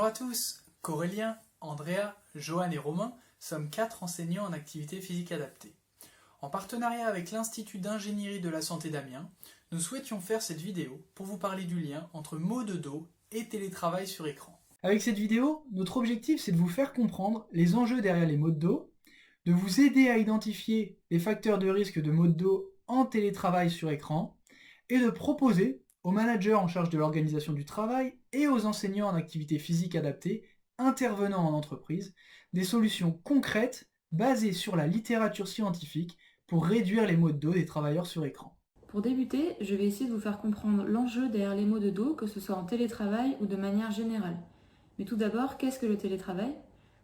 à tous, Corélien, Andrea, Johan et Romain sommes 4 enseignants en activité physique adaptée. En partenariat avec l'Institut d'ingénierie de la santé d'Amiens, nous souhaitions faire cette vidéo pour vous parler du lien entre maux de dos et télétravail sur écran. Avec cette vidéo, notre objectif c'est de vous faire comprendre les enjeux derrière les maux de dos, de vous aider à identifier les facteurs de risque de maux de dos en télétravail sur écran et de proposer aux managers en charge de l'organisation du travail et aux enseignants en activité physique adaptée intervenant en entreprise des solutions concrètes basées sur la littérature scientifique pour réduire les maux de dos des travailleurs sur écran. Pour débuter, je vais essayer de vous faire comprendre l'enjeu derrière les maux de dos, que ce soit en télétravail ou de manière générale. Mais tout d'abord, qu'est-ce que le télétravail ?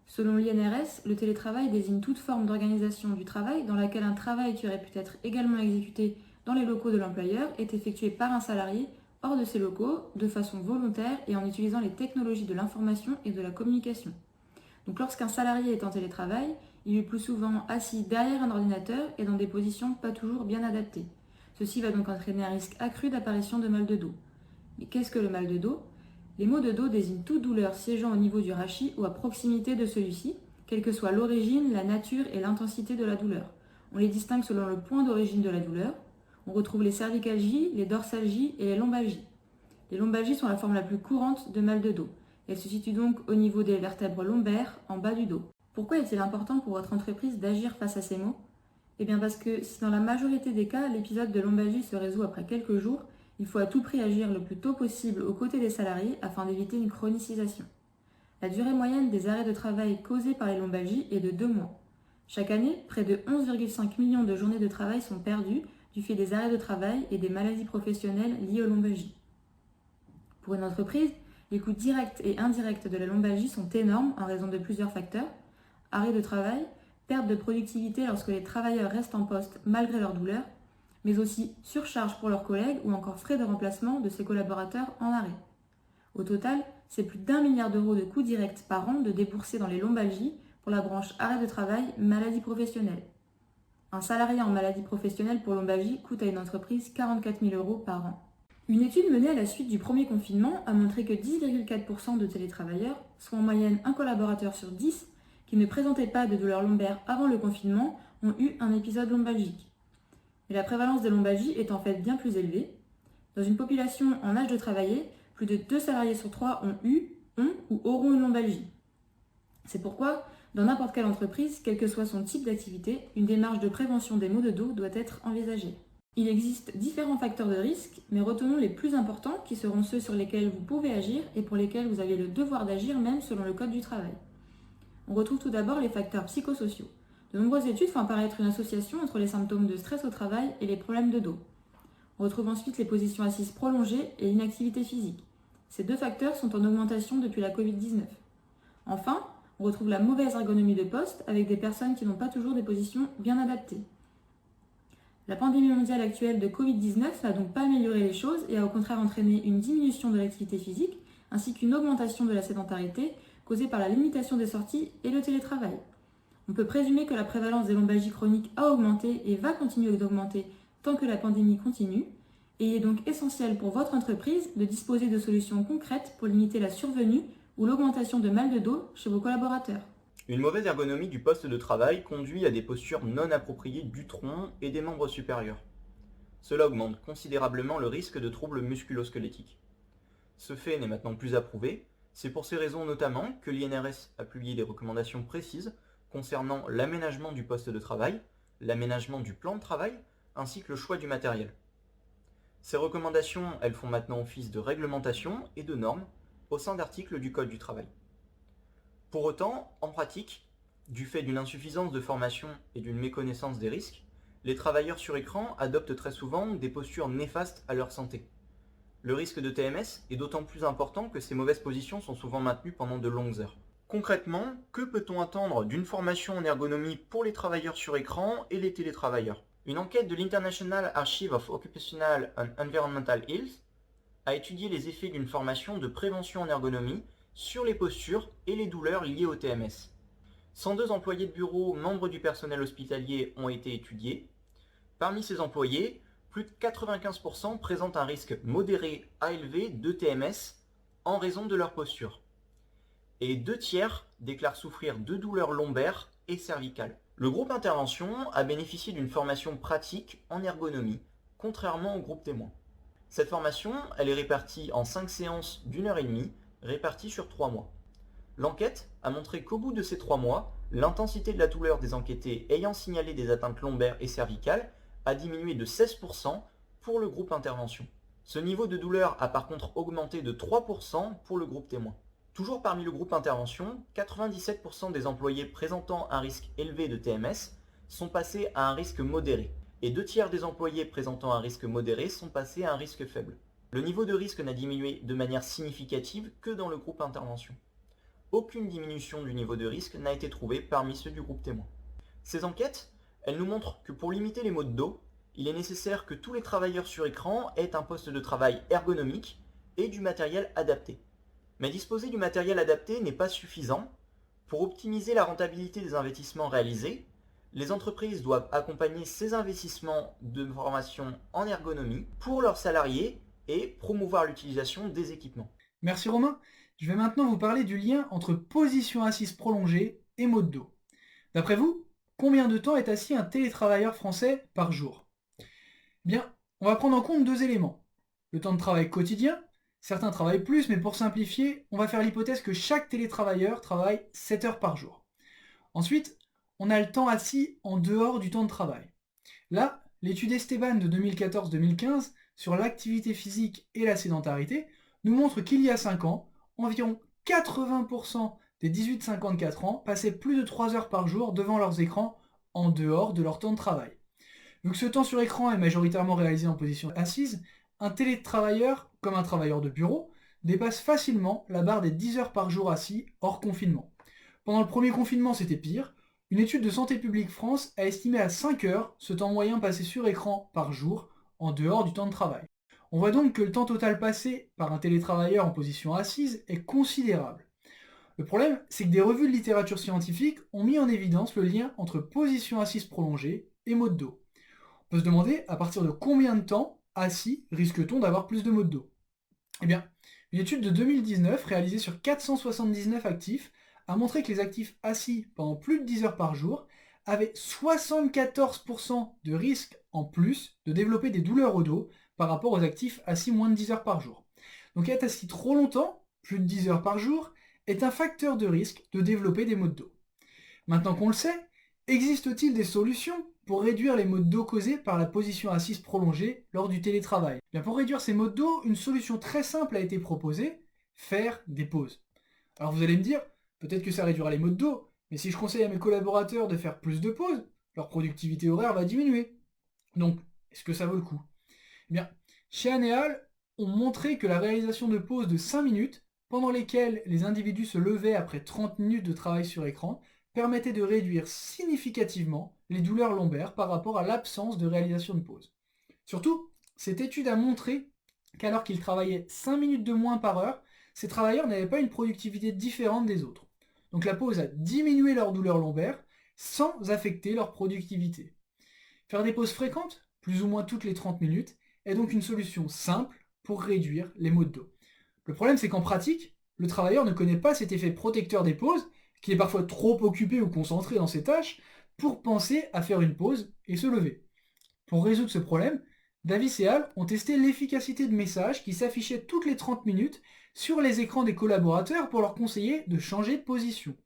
Selon l'INRS, le télétravail désigne toute forme d'organisation du travail dans laquelle un travail qui aurait pu être également exécuté dans les locaux de l'employeur est effectué par un salarié hors de ses locaux, de façon volontaire et en utilisant les technologies de l'information et de la communication. Donc lorsqu'un salarié est en télétravail, il est plus souvent assis derrière un ordinateur et dans des positions pas toujours bien adaptées. Ceci va donc entraîner un risque accru d'apparition de mal de dos. Mais qu'est-ce que le mal de dos ? Les maux de dos désignent toute douleur siégeant au niveau du rachis ou à proximité de celui-ci, quelle que soit l'origine, la nature et l'intensité de la douleur. On les distingue selon le point d'origine de la douleur. On retrouve les cervicalgies, les dorsalgies et les lombalgies. Les lombalgies sont la forme la plus courante de mal de dos. Elles se situent donc au niveau des vertèbres lombaires, en bas du dos. Pourquoi est-il important pour votre entreprise d'agir face à ces maux ? Eh bien parce que si dans la majorité des cas, l'épisode de lombalgie se résout après quelques jours, il faut à tout prix agir le plus tôt possible aux côtés des salariés afin d'éviter une chronicisation. La durée moyenne des arrêts de travail causés par les lombalgies est de 2 mois. Chaque année, près de 11,5 millions de journées de travail sont perdues du fait des arrêts de travail et des maladies professionnelles liées aux lombalgies. Pour une entreprise, les coûts directs et indirects de la lombalgie sont énormes en raison de plusieurs facteurs. Arrêt de travail, perte de productivité lorsque les travailleurs restent en poste malgré leur douleur, mais aussi surcharge pour leurs collègues ou encore frais de remplacement de ces collaborateurs en arrêt. Au total, c'est plus d'1 milliard d'euros de coûts directs par an de déboursés dans les lombalgies pour la branche arrêt de travail, maladie professionnelle. Un salarié en maladie professionnelle pour lombalgie coûte à une entreprise 44 000 euros par an. Une étude menée à la suite du premier confinement a montré que 10,4% de télétravailleurs, soit en moyenne un collaborateur sur 10, qui ne présentaient pas de douleur lombaire avant le confinement, ont eu un épisode lombalgique. Mais la prévalence des lombalgies est en fait bien plus élevée. Dans une population en âge de travailler, plus de 2 salariés sur 3 ont ou auront une lombalgie. C'est pourquoi, dans n'importe quelle entreprise, quel que soit son type d'activité, une démarche de prévention des maux de dos doit être envisagée. Il existe différents facteurs de risque, mais retenons les plus importants qui seront ceux sur lesquels vous pouvez agir et pour lesquels vous avez le devoir d'agir même selon le Code du travail. On retrouve tout d'abord les facteurs psychosociaux. De nombreuses études font apparaître une association entre les symptômes de stress au travail et les problèmes de dos. On retrouve ensuite les positions assises prolongées et l'inactivité physique. Ces 2 facteurs sont en augmentation depuis la Covid-19. Enfin, on retrouve la mauvaise ergonomie de poste avec des personnes qui n'ont pas toujours des positions bien adaptées. La pandémie mondiale actuelle de Covid-19 n'a donc pas amélioré les choses et a au contraire entraîné une diminution de l'activité physique ainsi qu'une augmentation de la sédentarité causée par la limitation des sorties et le télétravail. On peut présumer que la prévalence des lombalgies chroniques a augmenté et va continuer d'augmenter tant que la pandémie continue, et il est donc essentiel pour votre entreprise de disposer de solutions concrètes pour limiter la survenue ou l'augmentation de mal de dos chez vos collaborateurs. Une mauvaise ergonomie du poste de travail conduit à des postures non appropriées du tronc et des membres supérieurs. Cela augmente considérablement le risque de troubles musculo-squelettiques. Ce fait n'est maintenant plus approuvé. C'est pour ces raisons notamment que l'INRS a publié des recommandations précises concernant l'aménagement du poste de travail, l'aménagement du plan de travail, ainsi que le choix du matériel. Ces recommandations, elles font maintenant office de réglementation et de normes au sein d'articles du Code du travail. Pour autant, en pratique, du fait d'une insuffisance de formation et d'une méconnaissance des risques, les travailleurs sur écran adoptent très souvent des postures néfastes à leur santé. Le risque de TMS est d'autant plus important que ces mauvaises positions sont souvent maintenues pendant de longues heures. Concrètement, que peut-on attendre d'une formation en ergonomie pour les travailleurs sur écran et les télétravailleurs ? Une enquête de l'International Archive of Occupational and Environmental Health a étudié les effets d'une formation de prévention en ergonomie sur les postures et les douleurs liées au TMS. 102 employés de bureau membres du personnel hospitalier ont été étudiés. Parmi ces employés, plus de 95% présentent un risque modéré à élevé de TMS en raison de leur posture. et 2/3 déclarent souffrir de douleurs lombaires et cervicales. Le groupe intervention a bénéficié d'une formation pratique en ergonomie, contrairement au groupe témoin. Cette formation, elle est répartie en 5 séances d'1 h 30, réparties sur 3 mois. L'enquête a montré qu'au bout de ces 3 mois, l'intensité de la douleur des enquêtés ayant signalé des atteintes lombaires et cervicales a diminué de 16% pour le groupe intervention. Ce niveau de douleur a par contre augmenté de 3% pour le groupe témoin. Toujours parmi le groupe intervention, 97% des employés présentant un risque élevé de TMS sont passés à un risque modéré, et 2/3 des employés présentant un risque modéré sont passés à un risque faible. Le niveau de risque n'a diminué de manière significative que dans le groupe intervention. Aucune diminution du niveau de risque n'a été trouvée parmi ceux du groupe témoin. Ces enquêtes, elles nous montrent que pour limiter les maux de dos, il est nécessaire que tous les travailleurs sur écran aient un poste de travail ergonomique et du matériel adapté. Mais disposer du matériel adapté n'est pas suffisant. Pour optimiser la rentabilité des investissements réalisés, les entreprises doivent accompagner ces investissements de formation en ergonomie pour leurs salariés et promouvoir l'utilisation des équipements. Merci Romain. Je vais maintenant vous parler du lien entre position assise prolongée et maux de dos. D'après vous, combien de temps est assis un télétravailleur français par jour ? Bien, on va prendre en compte 2 éléments. Le temps de travail quotidien. Certains travaillent plus, mais pour simplifier, on va faire l'hypothèse que chaque télétravailleur travaille 7 heures par jour. Ensuite, on a le temps assis en dehors du temps de travail. Là, l'étude Esteban de 2014-2015 sur l'activité physique et la sédentarité nous montre qu'il y a 5 ans, environ 80% des 18-54 ans passaient plus de 3 heures par jour devant leurs écrans en dehors de leur temps de travail. Vu que ce temps sur écran est majoritairement réalisé en position assise, un télétravailleur, comme un travailleur de bureau, dépasse facilement la barre des 10 heures par jour assis hors confinement. Pendant le premier confinement, c'était pire. Une étude de Santé publique France a estimé à 5 heures ce temps moyen passé sur écran par jour en dehors du temps de travail. On voit donc que le temps total passé par un télétravailleur en position assise est considérable. Le problème, c'est que des revues de littérature scientifique ont mis en évidence le lien entre position assise prolongée et maux de dos. On peut se demander à partir de combien de temps assis risque-t-on d'avoir plus de maux de dos ? Eh bien, une étude de 2019 réalisée sur 479 actifs a montré que les actifs assis pendant plus de 10 heures par jour avaient 74% de risque en plus de développer des douleurs au dos par rapport aux actifs assis moins de 10 heures par jour. Donc être assis trop longtemps, plus de 10 heures par jour, est un facteur de risque de développer des maux de dos. Maintenant qu'on le sait, existe-t-il des solutions pour réduire les maux de dos causés par la position assise prolongée lors du télétravail ? Bien, pour réduire ces maux de dos, une solution très simple a été proposée, faire des pauses. Alors vous allez me dire, peut-être que ça réduira les maux de dos, mais si je conseille à mes collaborateurs de faire plus de pauses, leur productivité horaire va diminuer. Donc, est-ce que ça vaut le coup ? Eh bien, chez Anéal, on montrait que la réalisation de pauses de 5 minutes, pendant lesquelles les individus se levaient après 30 minutes de travail sur écran, permettait de réduire significativement les douleurs lombaires par rapport à l'absence de réalisation de pause. Surtout, cette étude a montré qu'alors qu'ils travaillaient 5 minutes de moins par heure, ces travailleurs n'avaient pas une productivité différente des autres. Donc la pause a diminué leur douleur lombaire sans affecter leur productivité. Faire des pauses fréquentes, plus ou moins toutes les 30 minutes, est donc une solution simple pour réduire les maux de dos. Le problème, c'est qu'en pratique, le travailleur ne connaît pas cet effet protecteur des pauses, qui est parfois trop occupé ou concentré dans ses tâches, pour penser à faire une pause et se lever. Pour résoudre ce problème, Davis et Hall ont testé l'efficacité de messages qui s'affichaient toutes les 30 minutes sur les écrans des collaborateurs pour leur conseiller de changer de position,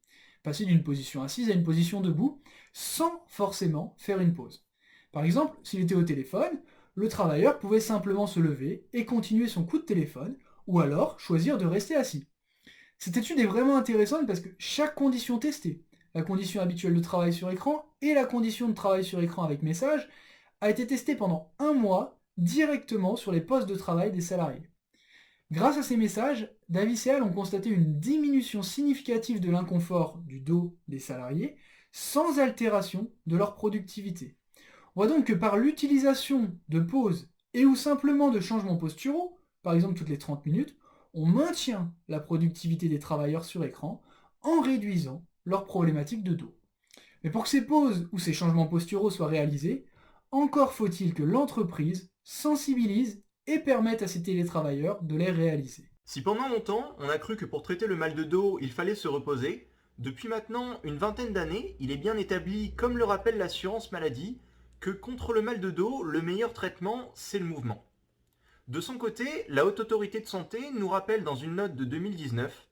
passer d'une position assise à une position debout, sans forcément faire une pause. Par exemple, s'il était au téléphone, le travailleur pouvait simplement se lever et continuer son coup de téléphone, ou alors choisir de rester assis. Cette étude est vraiment intéressante parce que chaque condition testée, la condition habituelle de travail sur écran et la condition de travail sur écran avec message, a été testée pendant 1 mois directement sur les postes de travail des salariés. Grâce à ces messages, Davis et Hall ont constaté une diminution significative de l'inconfort du dos des salariés sans altération de leur productivité. On voit donc que par l'utilisation de pauses et ou simplement de changements posturaux, par exemple toutes les 30 minutes, on maintient la productivité des travailleurs sur écran en réduisant leurs problématiques de dos. Mais pour que ces pauses ou ces changements posturaux soient réalisés, encore faut-il que l'entreprise sensibilise et permette à ces télétravailleurs de les réaliser. Si pendant longtemps, on a cru que pour traiter le mal de dos, il fallait se reposer, depuis maintenant une vingtaine d'années, il est bien établi, comme le rappelle l'assurance maladie, que contre le mal de dos, le meilleur traitement, c'est le mouvement. De son côté, la Haute Autorité de Santé nous rappelle dans une note de 2019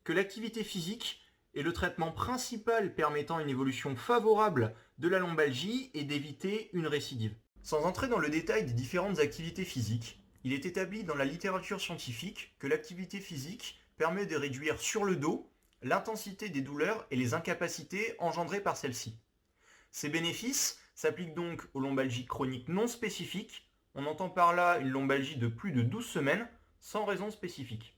que l'activité physique est le traitement principal permettant une évolution favorable de la lombalgie et d'éviter une récidive. Sans entrer dans le détail des différentes activités physiques, il est établi dans la littérature scientifique que l'activité physique permet de réduire sur le dos l'intensité des douleurs et les incapacités engendrées par celles-ci. Ces bénéfices s'appliquent donc aux lombalgies chroniques non spécifiques. On entend par là une lombalgie de plus de 12 semaines sans raison spécifique.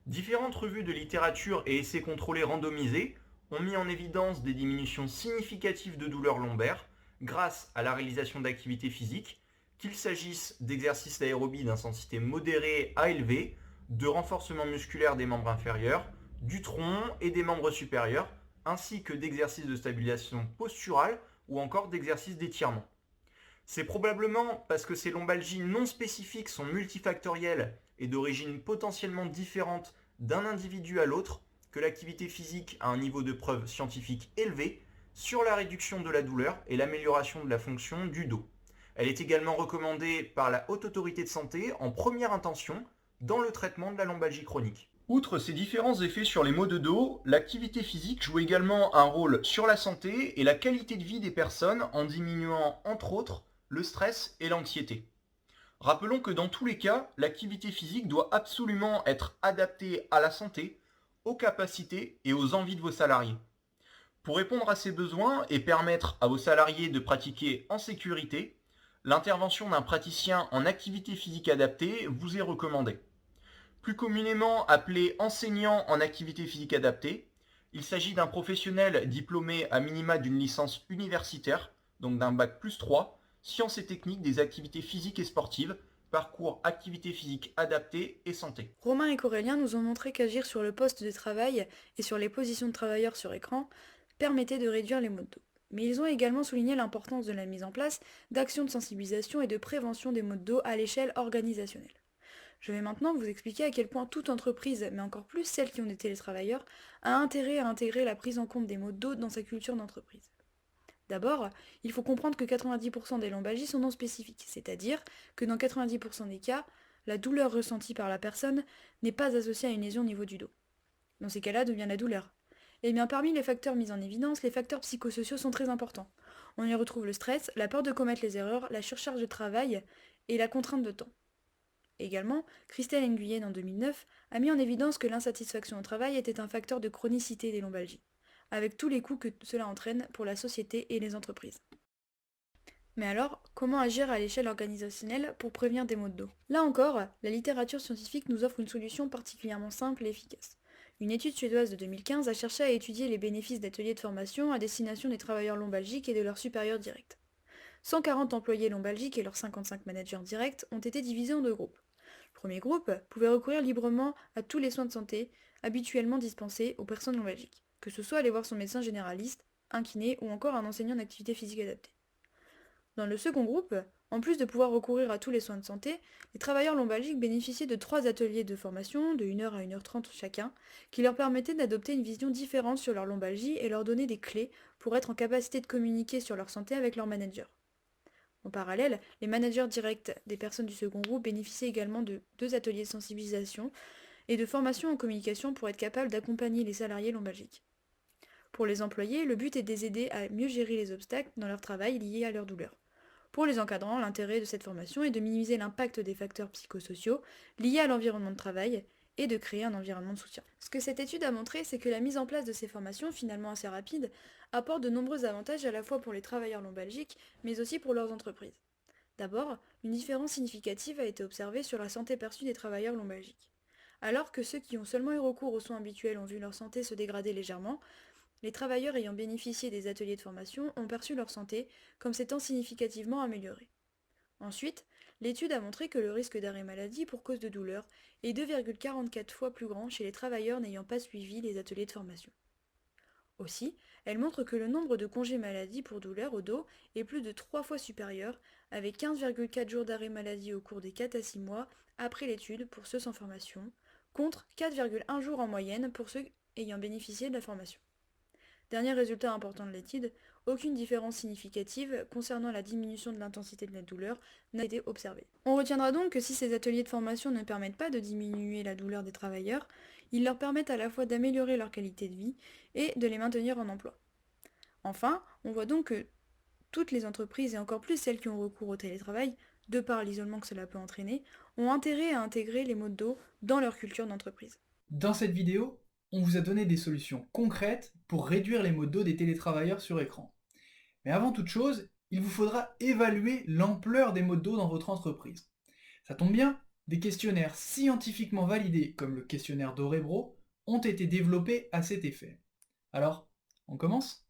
Différentes revues de littérature et essais contrôlés randomisés ont mis en évidence des diminutions significatives de douleurs lombaires grâce à la réalisation d'activités physiques, qu'il s'agisse d'exercices d'aérobie d'intensité modérée à élevée, de renforcement musculaire des membres inférieurs, du tronc et des membres supérieurs, ainsi que d'exercices de stabilisation posturale ou encore d'exercices d'étirement. C'est probablement parce que ces lombalgies non spécifiques sont multifactorielles et d'origine potentiellement différente d'un individu à l'autre que l'activité physique a un niveau de preuve scientifique élevé sur la réduction de la douleur et l'amélioration de la fonction du dos. Elle est également recommandée par la Haute Autorité de Santé en première intention dans le traitement de la lombalgie chronique. Outre ces différents effets sur les maux de dos, l'activité physique joue également un rôle sur la santé et la qualité de vie des personnes en diminuant, entre autres, le stress et l'anxiété. Rappelons que dans tous les cas, l'activité physique doit absolument être adaptée à la santé, aux capacités et aux envies de vos salariés. Pour répondre à ces besoins et permettre à vos salariés de pratiquer en sécurité, l'intervention d'un praticien en activité physique adaptée vous est recommandée. Plus communément appelé enseignant en activité physique adaptée, il s'agit d'un professionnel diplômé à minima d'une licence universitaire, donc d'un bac plus 3, sciences et techniques des activités physiques et sportives, parcours activité physique adaptée et santé. Romain et Corélien nous ont montré qu'agir sur le poste de travail et sur les positions de travailleurs sur écran permettait de réduire les maux de dos. Mais ils ont également souligné l'importance de la mise en place d'actions de sensibilisation et de prévention des maux de dos à l'échelle organisationnelle. Je vais maintenant vous expliquer à quel point toute entreprise, mais encore plus celles qui ont des télétravailleurs, a intérêt à intégrer la prise en compte des maux de dos dans sa culture d'entreprise. D'abord, il faut comprendre que 90% des lombalgies sont non spécifiques, c'est-à-dire que dans 90% des cas, la douleur ressentie par la personne n'est pas associée à une lésion au niveau du dos. Dans ces cas-là, d'où vient la douleur ? Eh bien, parmi les facteurs mis en évidence, les facteurs psychosociaux sont très importants. On y retrouve le stress, la peur de commettre les erreurs, la surcharge de travail et la contrainte de temps. Également, Christelle Nguyen en 2009 a mis en évidence que l'insatisfaction au travail était un facteur de chronicité des lombalgies, avec tous les coûts que cela entraîne pour la société et les entreprises. Mais alors, comment agir à l'échelle organisationnelle pour prévenir des maux de dos ? Là encore, la littérature scientifique nous offre une solution particulièrement simple et efficace. Une étude suédoise de 2015 a cherché à étudier les bénéfices d'ateliers de formation à destination des travailleurs lombalgiques et de leurs supérieurs directs. 140 employés lombalgiques et leurs 55 managers directs ont été divisés en deux groupes. Le premier groupe pouvait recourir librement à tous les soins de santé habituellement dispensés aux personnes lombalgiques, que ce soit aller voir son médecin généraliste, un kiné ou encore un enseignant d'activité physique adaptée. Dans le second groupe, en plus de pouvoir recourir à tous les soins de santé, les travailleurs lombalgiques bénéficiaient de 3 ateliers de formation de 1h à 1h30 chacun, qui leur permettaient d'adopter une vision différente sur leur lombalgie et leur donner des clés pour être en capacité de communiquer sur leur santé avec leur manager. En parallèle, les managers directs des personnes du second groupe bénéficiaient également de 2 ateliers de sensibilisation et de formation en communication pour être capables d'accompagner les salariés lombalgiques. Pour les employés, le but est de les aider à mieux gérer les obstacles dans leur travail liés à leur douleur. Pour les encadrants, l'intérêt de cette formation est de minimiser l'impact des facteurs psychosociaux liés à l'environnement de travail et de créer un environnement de soutien. Ce que cette étude a montré, c'est que la mise en place de ces formations, finalement assez rapide, apporte de nombreux avantages à la fois pour les travailleurs lombalgiques, mais aussi pour leurs entreprises. D'abord, une différence significative a été observée sur la santé perçue des travailleurs lombalgiques. Alors que ceux qui ont seulement eu recours aux soins habituels ont vu leur santé se dégrader légèrement, les travailleurs ayant bénéficié des ateliers de formation ont perçu leur santé comme s'étant significativement améliorée. Ensuite, l'étude a montré que le risque d'arrêt maladie pour cause de douleur est 2,44 fois plus grand chez les travailleurs n'ayant pas suivi les ateliers de formation. Aussi, elle montre que le nombre de congés maladie pour douleur au dos est plus de 3 fois supérieur, avec 15,4 jours d'arrêt maladie au cours des 4 à 6 mois après l'étude pour ceux sans formation, contre 4,1 jours en moyenne pour ceux ayant bénéficié de la formation. Dernier résultat important de l'étude, aucune différence significative concernant la diminution de l'intensité de la douleur n'a été observée. On retiendra donc que si ces ateliers de formation ne permettent pas de diminuer la douleur des travailleurs, ils leur permettent à la fois d'améliorer leur qualité de vie et de les maintenir en emploi. Enfin, on voit donc que toutes les entreprises, et encore plus celles qui ont recours au télétravail, de par l'isolement que cela peut entraîner, ont intérêt à intégrer les maux de dos dans leur culture d'entreprise. Dans cette vidéo, on vous a donné des solutions concrètes pour réduire les maux de dos des télétravailleurs sur écran. Mais avant toute chose, il vous faudra évaluer l'ampleur des maux de dos dans votre entreprise. Ça tombe bien, des questionnaires scientifiquement validés comme le questionnaire d'Orebro ont été développés à cet effet. Alors, on commence ?